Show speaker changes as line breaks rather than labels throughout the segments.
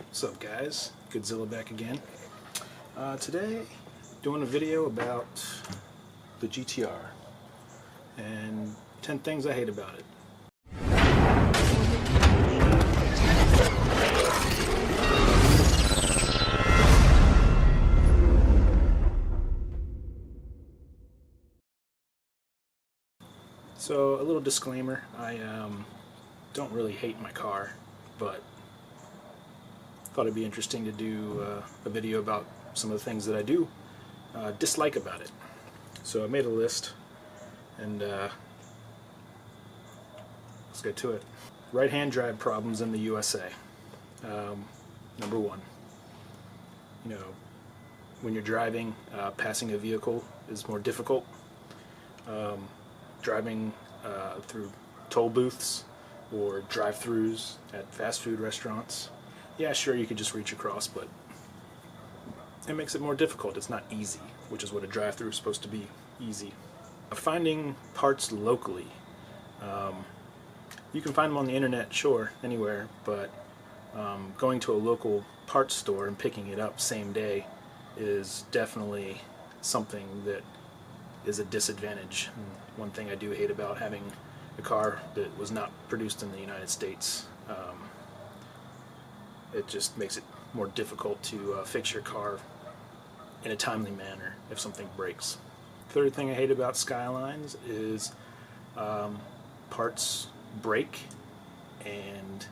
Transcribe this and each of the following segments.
What's up, guys? Godzilla back again. Today, doing a video about the GTR and 10 things I hate about it. So, a little disclaimer, I don't really hate my car, but thought it'd be interesting to do a video about some of the things that I do dislike about it. So I made a list, and let's get to it. Right-hand drive problems in the USA. Number one, when you're driving, passing a vehicle is more difficult. Driving through toll booths or drive-thrus at fast food restaurants. Yeah, sure, you could just reach across, but it makes it more difficult. It's not easy, which is what a drive-thru is supposed to be, easy. Finding parts locally. You can find them on the internet, sure, anywhere, but going to a local parts store and picking it up same day is definitely something that is a disadvantage. And one thing I do hate about having a car that was not produced in the United States. It just makes it more difficult to fix your car in a timely manner if something breaks. Third thing I hate about Skylines is parts break, and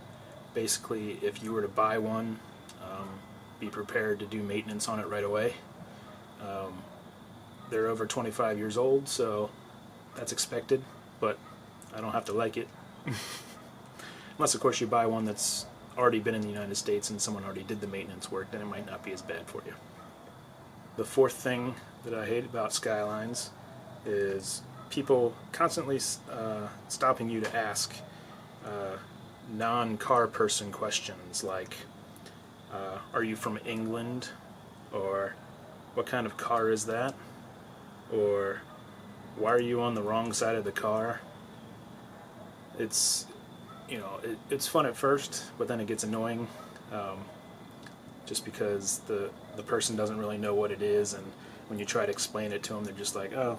basically if you were to buy one, be prepared to do maintenance on it right away. They're over 25 years old, so that's expected, but I don't have to like it. Unless of course you buy one that's already been in the United States and someone already did the maintenance work, then it might not be as bad for you. The fourth thing that I hate about Skylines is people constantly stopping you to ask non-car person questions like, are you from England? Or what kind of car is that? Or why are you on the wrong side of the car? It's it's fun at first, but then it gets annoying, just because the person doesn't really know what it is, and when you try to explain it to them, they're just like, oh,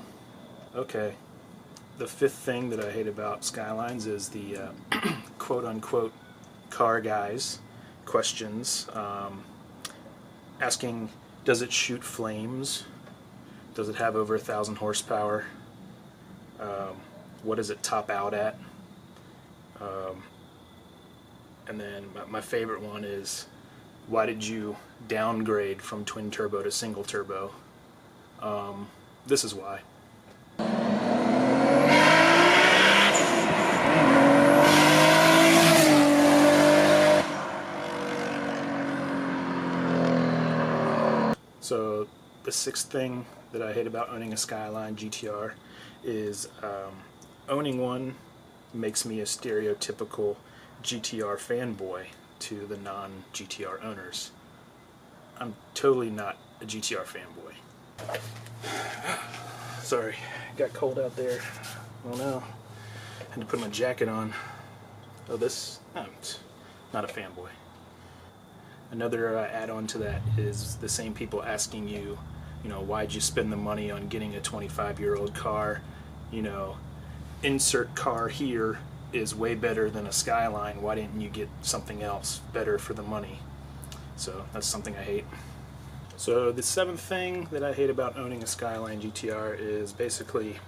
okay. The fifth thing that I hate about Skylines is the quote-unquote car guys questions, asking, does it shoot flames? Does it have over 1,000 horsepower? What does it top out at? And then my favorite one is, why did you downgrade from twin turbo to single turbo? This is why. So the sixth thing that I hate about owning a Skyline GTR is owning one makes me a stereotypical GTR fanboy to the non-GTR owners. I'm totally not a GTR fanboy. Sorry, got cold out there. Oh no, had to put my jacket on. Oh, I'm not a fanboy. Another add-on to that is the same people asking you, why'd you spend the money on getting a 25-year-old car? Insert car here is way better than a Skyline. Why didn't you get something else better for the money? So that's something I hate. So the seventh thing that I hate about owning a Skyline GTR is basically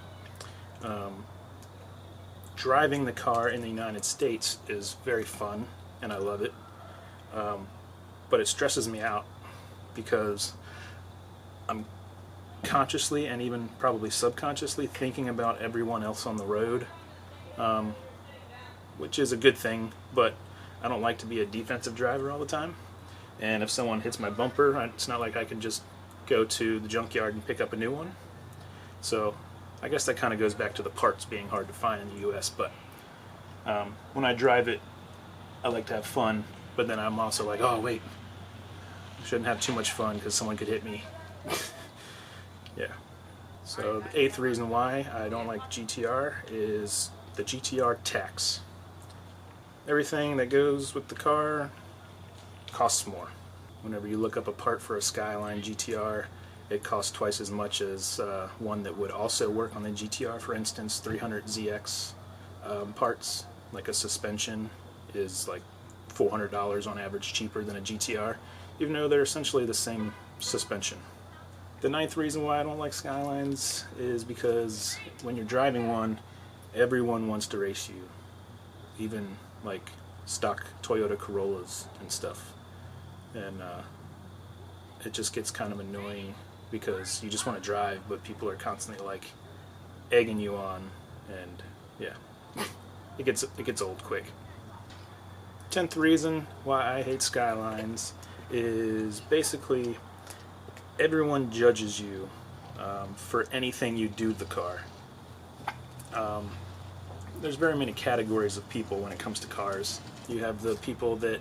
driving the car in the United States is very fun, and I love it. But it stresses me out because I'm consciously and even probably subconsciously thinking about everyone else on the road, which is a good thing, but I don't like to be a defensive driver all the time. And if someone hits my bumper, it's not like I can just go to the junkyard and pick up a new one. So I guess that kind of goes back to the parts being hard to find in the US, but when I drive it, I like to have fun, but then I'm also like, oh wait, I shouldn't have too much fun because someone could hit me. Yeah. So the eighth reason why I don't like GTR is the GTR tax. Everything that goes with the car costs more. Whenever you look up a part for a Skyline GTR, it costs twice as much as one that would also work on the GTR. For instance, 300ZX parts, like a suspension, is like $400 on average cheaper than a GTR, even though they're essentially the same suspension. The ninth reason why I don't like Skylines is because when you're driving one, everyone wants to race you, even like stock Toyota Corollas and stuff. And it just gets kind of annoying because you just want to drive, but people are constantly like egging you on, and yeah, it gets old quick. 10th reason why I hate Skylines is basically everyone judges you for anything you do to the car. There's very many categories of people when it comes to cars. You have the people that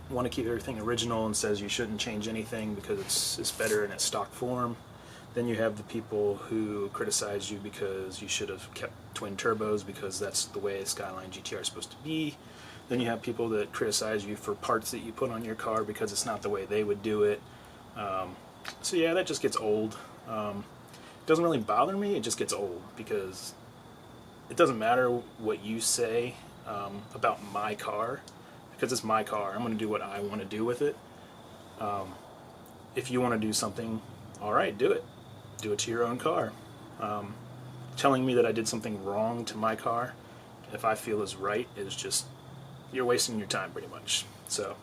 want to keep everything original and says you shouldn't change anything because it's better in its stock form. Then you have the people who criticize you because you should have kept twin turbos because that's the way a Skyline GTR is supposed to be. Then you have people that criticize you for parts that you put on your car because it's not the way they would do it. So yeah, that just gets old. It doesn't really bother me, it just gets old because it doesn't matter what you say about my car, because it's my car. I'm going to do what I want to do with it. If you want to do something, alright, do it. Do it to your own car. Telling me that I did something wrong to my car, if I feel is right, is just, you're wasting your time pretty much. So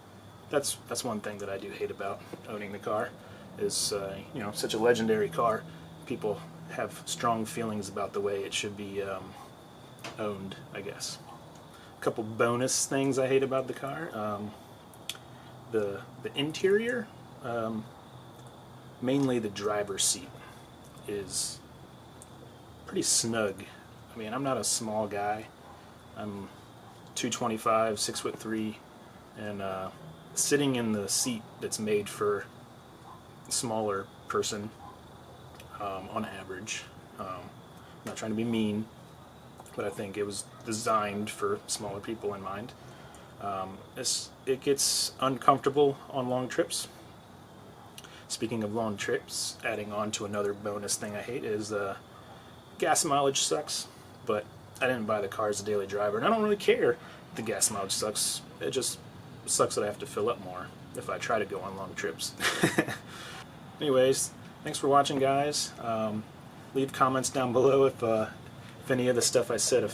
that's one thing that I do hate about owning the car, is you know, such a legendary car. People have strong feelings about the way it should be owned, I guess. A couple bonus things I hate about the car. The interior, mainly the driver's seat, is pretty snug. I mean, I'm not a small guy. I'm 225, 6'3", and sitting in the seat that's made for a smaller person, on average. I'm not trying to be mean, but I think it was designed for smaller people in mind. It gets uncomfortable on long trips. Speaking of long trips, adding on to another bonus thing I hate is gas mileage sucks, but I didn't buy the car as a daily driver, and I don't really care if the gas mileage sucks. It just sucks that I have to fill up more if I try to go on long trips. Anyways, thanks for watching, guys. Leave comments down below if any of the stuff I said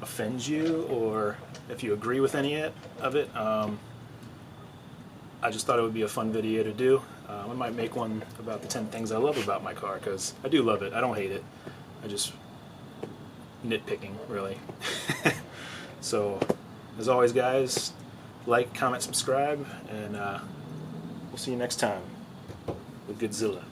offends you, or if you agree with any of it. I just thought it would be a fun video to do. I might make one about the 10 things I love about my car, because I do love it. I don't hate it. I just nitpicking, really. So, as always, guys, like, comment, subscribe, and we'll see you next time with Godzilla.